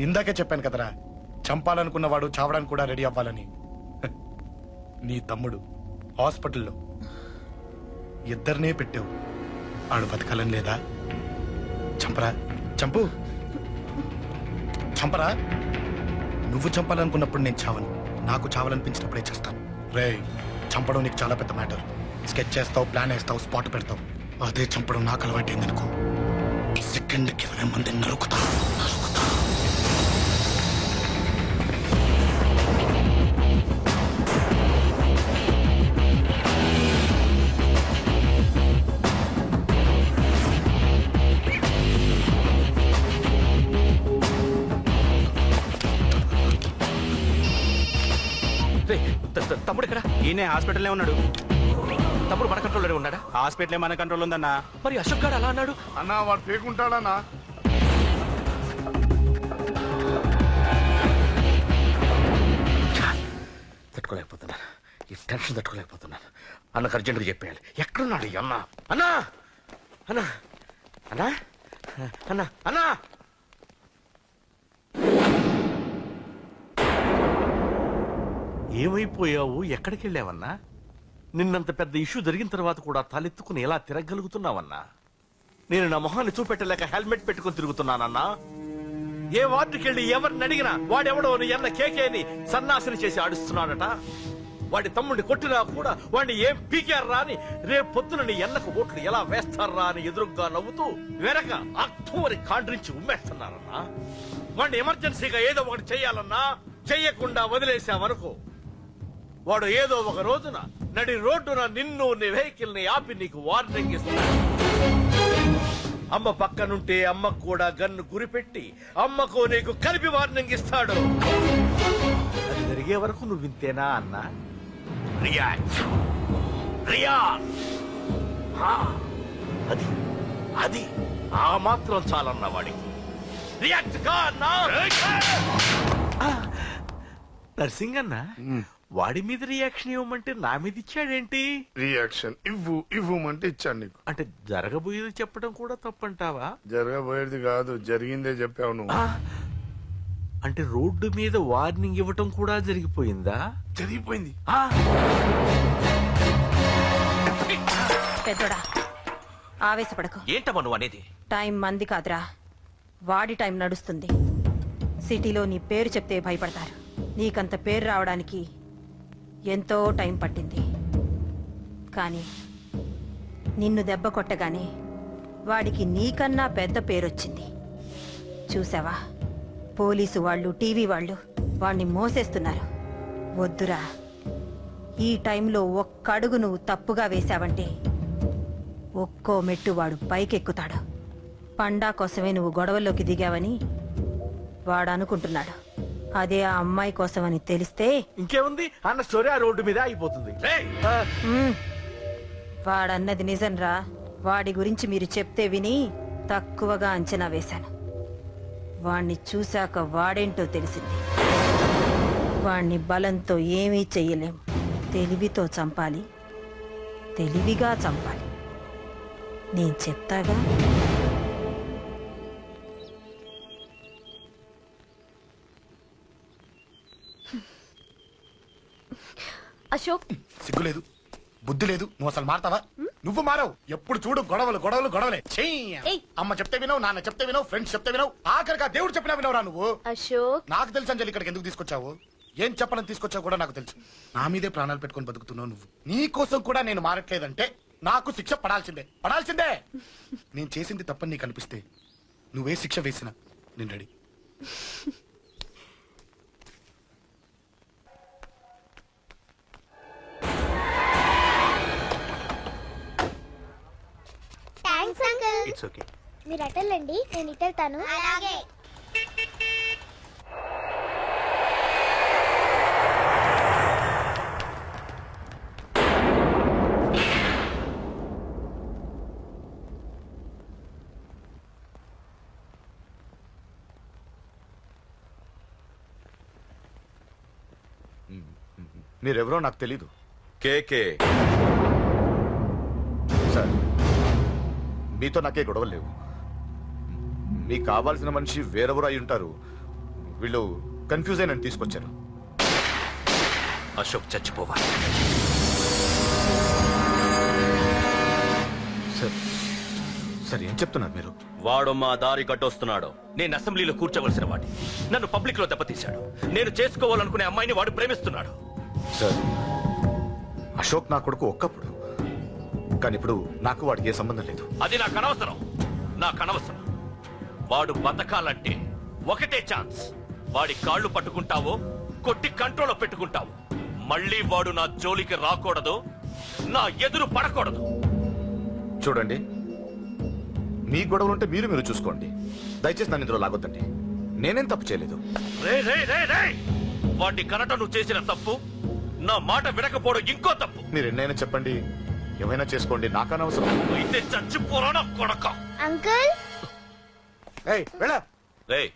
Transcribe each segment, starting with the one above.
ఇందాకే చెప్పాను కదరా, చంపాలనుకున్నవాడు చావడానికి కూడా రెడీ అవ్వాలని. నీ తమ్ముడు హాస్పిటల్లో ఇద్దరినే పెట్టావు, ఆడు బతకాలని లేదా? చంపరా, చంపు, చంపరా. నువ్వు చంపాలనుకున్నప్పుడు నేను చావను, నాకు చావాలనిపించినప్పుడే చేస్తాను. రే, చంపడం నీకు చాలా పెద్ద మ్యాటర్. స్కెచ్ చేస్తావు, ప్లాన్ వేస్తావు, స్పాట్ పెడతావు. అదే చంపడం నాకు అలవాటైందనుకో, సెకండ్కి 20 మందిని నరుకుతా. తమ్ముడు ఇక్కడ? ఈయనే హాస్పిటల్లో ఉన్నాడు. తమ్ముడు మన కంట్రోల్లోనే ఉన్నాడా? హాస్పిటల్ మన కంట్రోల్ ఉందన్నా. మరి అశోక్ గారు అలా అన్నాడు? అన్నా వాడు పేకుంటాడన్నా. తట్టుకోలేకపోతున్నాను, ఈ టెన్షన్ తట్టుకోలేకపోతున్నాను. అన్నకు అర్జెంట్గా చెప్పేయాలి. ఎక్కడున్నాడు ఈ అన్న? అన్నా, అన్నా, అన్నా, అన్నా, అన్నా. ఏమైపోయావు? ఎక్కడికి వెళ్ళావన్నా? నిన్నంత పెద్ద ఇష్యూ జరిగిన తర్వాత కూడా తలెత్తుకుని ఎలా తిరగలుగుతున్నావన్నా? నేను నా మొహాన్ని చూపెట్టలేక హెల్మెట్ పెట్టుకుని తిరుగుతున్నానన్నా. ఏ వార్డుకి వెళ్ళి ఎవరిని అడిగినా వాడెవడో నీ అన్న కేకేని సన్నాసిని చేసి ఆడిస్తున్నాడట. వాడి తమ్ముడిని కొట్టినా కూడా వాడిని ఏం పీకారా అని రేపు పొద్దున నీ అన్నకు ఓట్లు ఎలా వేస్తారా అని ఎదురుగ్గా నవ్వుతూ వెనక అక్టోబర్ కాండ్రించి ఉమ్మేస్తున్నారన్నా. వాడిని ఎమర్జెన్సీగా ఏదో ఒకటి చెయ్యాలన్నా, చెయ్యకుండా వదిలేసావనుకో వాడు ఏదో ఒక రోజున నడి రోడ్డున నిన్ను నీ వెహికల్ ని ఆపి నీకు వార్నింగ్ ఇస్తాడు. అమ్మ పక్కనుంటే అమ్మకు కూడా గన్ను గురిపెట్టి అమ్మకు నీకు కలిపి వార్నింగ్ ఇస్తాడు. అది జరిగే వరకు నువ్వు వింతేనా అన్నా? React, react. అది అది ఆ మాత్రం చాలన్నా వాడికి. రియాక్ట్ కా అన్నా. నర్సింగ్ అన్నా, వాడి మీద రియాక్షన్ ఇవ్వమంటే నా మీద ఇచ్చాడేంటి? రియాక్షన్ ఇవ్వమంటే ఇచ్చాను నీకు. అంటే జరగబోయేది చెప్పడం కూడా తప్పంటావా? జరగబోయేది కాదు, జరిగిందే చెప్పావు నువ్వు. అంటే రోడ్డు మీద వార్నింగ్ ఇవ్వటం కూడా జరిగిపోయిందా? జరిగిపోయింది. పెద్దోడా, ఆవేశపడకు. ఏంటమ్మా నువ్వు అనేది? టైం మంది కాదురా, వాడి టైం నడుస్తుంది. సిటీలో నీ పేరు చెప్తే భయపడతారు. నీకంత పేరు రావడానికి ఎంతో టైం పట్టింది. కానీ నిన్ను దెబ్బ కొట్టగానే వాడికి నీకన్నా పెద్ద పేరొచ్చింది. చూసావా, పోలీసు వాళ్ళు, టీవీ వాళ్ళు వాణ్ణి మోసేస్తున్నారు. వద్దురా, ఈ టైంలో ఒక్క అడుగు నువ్వు తప్పుగా వేశావంటే ఒక్కో మెట్టు వాడు పైకెక్కుతాడు. పండా కోసమే నువ్వు గొడవల్లోకి దిగావని వాడు అనుకుంటున్నాడు. అదే ఆ అమ్మాయి కోసమని తెలిస్తే ఇంకేముంది అన్న స్టోరీ ఆ రోడ్డు మీద అయిపోతుంది. వాడన్నది నిజంరా. వాడి గురించి మీరు చెప్తే విని తక్కువగా అంచనా వేశాను. వాణ్ణి చూశాక వాడేంటో తెలిసింది. వాణ్ణి బలంతో ఏమీ చెయ్యలేం. తెలివితో చంపాలి, తెలివిగా చంపాలి. నేను చెప్తాగా. అశోక్, సిగ్గులేదు, బుద్ధి లేదు. నువ్వు అసలు మారతావా? నువ్వు మారవు. ఎప్పుడు చూడు గొడవలు గొడవలు గొడవలే. అమ్మ చెప్తే వినవు, నాన్న చెప్తే వినవు, ఫ్రెండ్స్ చెప్తే వినవు, ఆఖరిగా దేవుడు చెప్పినా వినవురా నువ్వు. అశోక్, నాకు తెలుసు అంజలి ఇక్కడికి ఎందుకు తీసుకొచ్చావు, ఏం చెప్పాలని తీసుకొచ్చావు కూడా నాకు తెలుసు. నా మీదే ప్రాణాలు పెట్టుకొని బతుకుతున్నావు నువ్వు. నీ కోసం కూడా నేను మారట్లేదంటే నాకు శిక్ష పడాల్సిందే, పడాల్సిందే. నేను చేసింది తప్పని నీకు అనిపిస్తే నువ్వే శిక్ష వేసినా నేను రెడీ. It's okay. మీరు అటెళ్ళండి, నేను ఇటెళ్తాను. అలాగే. మీరెవరో నాకు తెలీదు. కేకే సార్, మీతో నాకే గొడవలు లేవు. మీకు కావాల్సిన మనిషి వేరెవరో అయి ఉంటారు. వీళ్ళు కన్ఫ్యూజ్ అయిన తీసుకొచ్చారు. అశోక్ చచ్చిపోవాలి. సార్ సార్ ఏం చెప్తున్నారు మీరు? వాడు మా దారి కట్టొస్తున్నాడు. నేను అసెంబ్లీలో కూర్చోవలసిన వాడి నన్ను పబ్లిక్ లో దెబ్బతీశాడు. నేను చేసుకోవాలనుకునే అమ్మాయిని వాడు ప్రేమిస్తున్నాడు. సార్ అశోక్ నా కొడుకు ఒక్కప్పుడు, కానీ ఇప్పుడు నాకు వాడికి ఏ సంబంధం లేదు. అది నాకు అనవసరం. వాడు బతకాలంటే ఒకటే ఛాన్స్. వాడి కాళ్ళు పట్టుకుంటావో కొట్టి కంట్రోల్లో పెట్టుకుంటావు. మళ్ళీ వాడు నా జోలికి రాకూడదు, నా ఎదురు పడకూడదు. చూడండి, మీ గొడవలు ఉంటే మీరు చూసుకోండి. దయచేసి నన్ను ఇందులో లాగొద్దండి. నేనేం తప్పు చేయలేదు. వాడిని కనట నువ్వు చేసిన తప్పు, నా మాట వినకపోవడం ఇంకో తప్పు. మీరు ఎన్నైనా చెప్పండి, ఏమైనా చేసుకోండి, నాకనవసరం. అయితే చచ్చిపోరా నా కొడక. అంకుల్ రేయ్,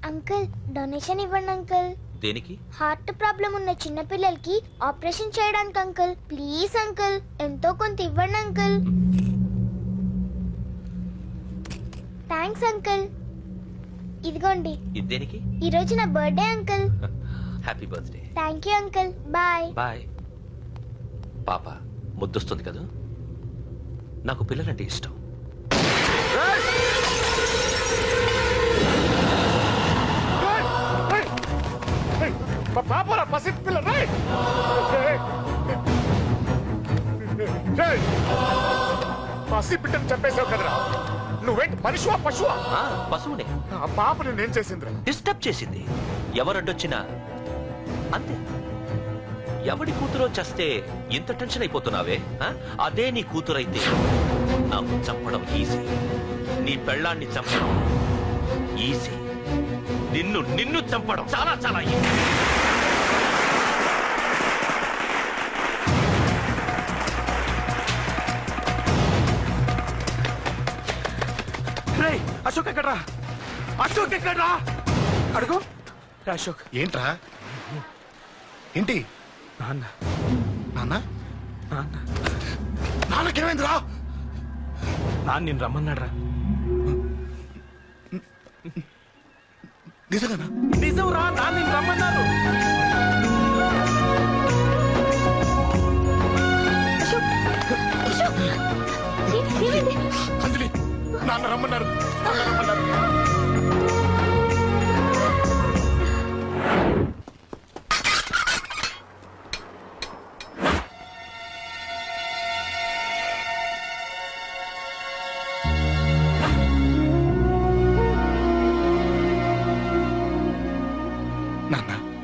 అంకుల్ డొనేషన్ ఇవ్వండి అంకుల్. దేనికి? హార్ట్ ప్రాబ్లం ఉన్న చిన్న పిల్లలకి ఆపరేషన్ చేయడానికి అంకుల్. ప్లీజ్ అంకుల్, ఎంతో కొంత ఇవ్వండి అంకుల్. Thanks uncle. ఇదిగోండి, ఇది దేనికి? ఈ రోజు నా birthday uncle. Happy birthday. Thank you uncle. Bye. Bye. పాప ముద్దొస్తుంది కదా, నాకు పిల్లలంటే ఇష్టం. పాపరా పసి పిల్ల పసి బిడ్డను చంపేశావు కదరా. నువ్వేంటి మనిషివా పశువా? పశువునే. ఆ పాప నేనేం చేసిందిరా? డిస్టర్బ్ చేసింది. ఎవరడ్డొచ్చినా అంతే. ఎవడి కూతురో చేస్తే ఇంత టెన్షన్ అయిపోతున్నావే? అదే నీ కూతురైతే నాకు చంపడం ఈజీ. నీ పెళ్ళాన్ని చంపడం ఈజీ. నిన్ను చంపడం చాలా చాలా ఈజీ. అశోక్ ఎక్కడ్రా? అశోక్ ఎక్కడ్రా? అడుగు అశోక్. ఏంట్రా? ఏంటి? నాన్న నాన్న నాన్న నాన్నకేమైందిరా? నాన్న నిన్ను రమ్మన్నాడ్రా. నిజంగానా? నిజం రా, నాన్న నిన్ను రమ్మన్నారు. అంజలి, నాన్న రమ్మన్నారు. నాన్న రమ్మన్నారు.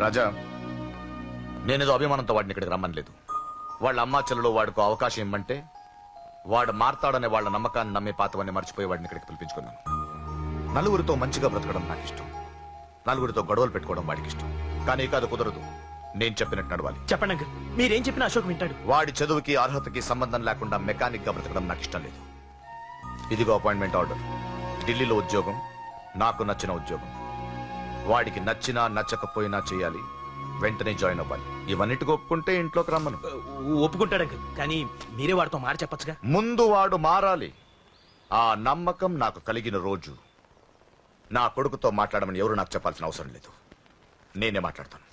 రాజా, నేనేదో అభిమానంతో వాడిని ఇక్కడికి రమ్మనలేదు. వాళ్ళ అమ్మా చెల్లలో వాడికి అవకాశం ఇమ్మంటే వాడు మారతాడనే వాళ్ళ నమ్మకాన్ని నమ్మే పాతవన్నీ మర్చిపోయి వాడిని ఇక్కడికి పిలిపించుకున్నాను. నలుగురితో మంచిగా బ్రతకడం నాకు ఇష్టం, నలుగురితో గొడవలు పెట్టుకోవడం వాడికి ఇష్టం. కానీ కాదు, కుదరదు. నేను చెప్పినట్టు నడవాలి. చెప్పండి అంకుల్, మీరేం చెప్పినా అశోక్ వింటాడు. వాడి చదువుకి అర్హతకి సంబంధం లేకుండా మెకానిక్ గా బ్రతకడం నాకు ఇష్టం లేదు. ఇదిగో అపాయింట్మెంట్ ఆర్డర్. ఢిల్లీలో ఉద్యోగం, నాకు నచ్చిన ఉద్యోగం. వాడికి నచ్చినా నచ్చకపోయినా చేయాలి, వెంటనే జాయిన్ అవ్వాలి. ఇవన్నిటికి ఒప్పుకుంటే ఇంట్లోకి రమ్మను. ఒప్పుకుంటాడు అంకుల్, కానీ మీరే వాడితో మాట చెప్పచ్చుగా. ముందు వాడు మారాలి. ఆ నమ్మకం నాకు కలిగిన రోజు నా కొడుకుతో మాట్లాడమని ఎవరు నాకు చెప్పాల్సిన అవసరం లేదు. నేనే మాట్లాడతాను.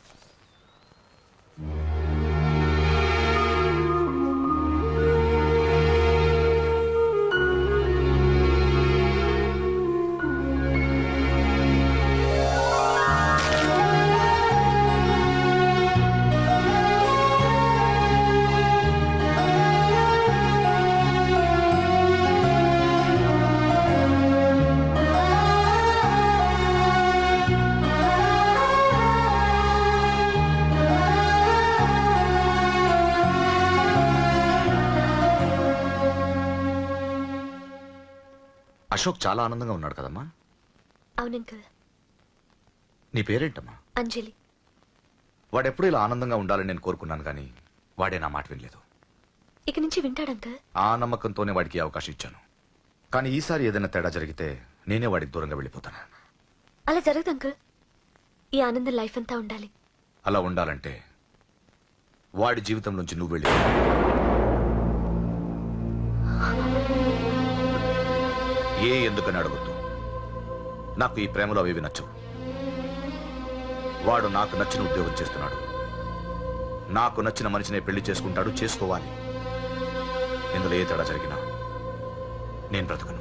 అశోక్ చాలా ఆనందంగా ఉన్నాడు కదమ్మా? అవునంకుల్. నీ పేరేంటమ్మా? అంజలి. వాడెప్పుడు ఇలా ఆనందంగా ఉండాలని నేను కోరుకున్నాను, కానీ వాడే నా మాట వినలేదు. ఇక నుంచి వింటాడంకుల్. ఆ నమ్మకంతోనే వాడికి అవకాశం ఇచ్చాను. కానీ ఈసారి ఏదైనా తేడా జరిగితే నేనే వాడికి దూరంగా వెళ్ళిపోతాను. అలా జరగదు అంకుల్. ఈ ఆనందం లైఫ్ అంతా ఉండాలి. అలా ఉండాలంటే వాడి జీవితం నుంచి నువ్వు వెళ్ళి ఎందుకని అడగొద్దు. నాకు ఈ ప్రేమలో అవి నచ్చవు. వాడు నాకు నచ్చిన ఉద్యోగం చేస్తున్నాడు. నాకు నచ్చిన మనిషినే పెళ్లి చేసుకుంటాడు, చేసుకోవాలి. ఇందులో ఏ తేడా జరిగినా నేను బ్రతకను.